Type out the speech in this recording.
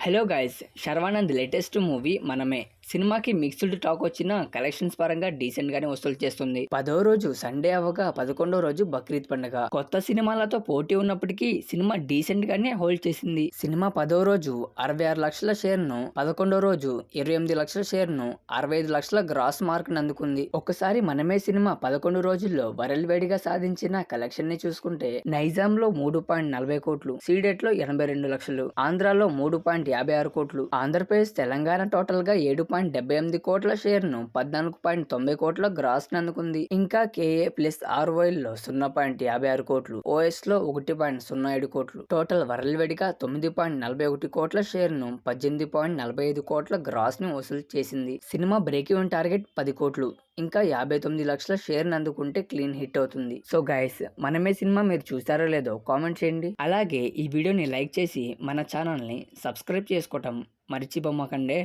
Hello guys, Sharwanand latest movie మనమే సినిమాకి mixed talk వచ్చిన కలెక్షన్స్ పరంగా డీసెంట్ గానే వసూలు చేస్తుంది. 10వ రోజు సండే అవగా 11వ రోజు బక్రీద్ పండుగ. కొత్త సినిమాలతో పోటీ ఉన్నప్పటికీ సినిమా డీసెంట్ గానే హోల్డ్ చేసింది. సినిమా 10వ రోజు 66 లక్షల షేర్ ను, 11వ రోజు 28 లక్షల షేర్ ను, 65 లక్షల గ్రాస్ మార్క్ ను అందుకుంది. ఒక్కసారి మనమే సినిమా 11 రోజుల్లో వరల్డ్ వైడ్ గా సాధించిన కలెక్షన్ ని చూసుకుంటే నైజాం లో 3.40 కోట్లు, సీడెట్ లో 82 లక్షలు, ఆంధ్రాలో 3.56 కోట్లు, ఆంధ్రప్రదేశ్ తెలంగాణ టోటల్ గా 7.78 కోట్ల షేర్ ను 14.90 కోట్ల గ్రాస్ ను అందుకుంది. ఇంకా కేఏ ప్లస్ ఆర్ఓఎల్ లో 0.56 కోట్లు, ఓఎస్ లో 1.07 కోట్లు, టోటల్ వరల్డ్ వైడ్ గా 9.41 కోట్ల షేర్ ను 18.45 కోట్ల గ్రాస్ ని వసూలు చేసింది. సినిమా బ్రేక్ ఈవెన్ టార్గెట్ 10 కోట్లు, ఇంకా 59 లక్షల షేర్ అందుకుంటే క్లీన్ హిట్ అవుతుంది. సో గైస్, మనమే సినిమా మీరు చూసారో లేదో కామెంట్ చేయండి. అలాగే ఈ వీడియోని లైక్ చేసి మన ఛానల్ ని సబ్స్క్రైబ్ చేసుకోవటం మర్చిపోమాకండి.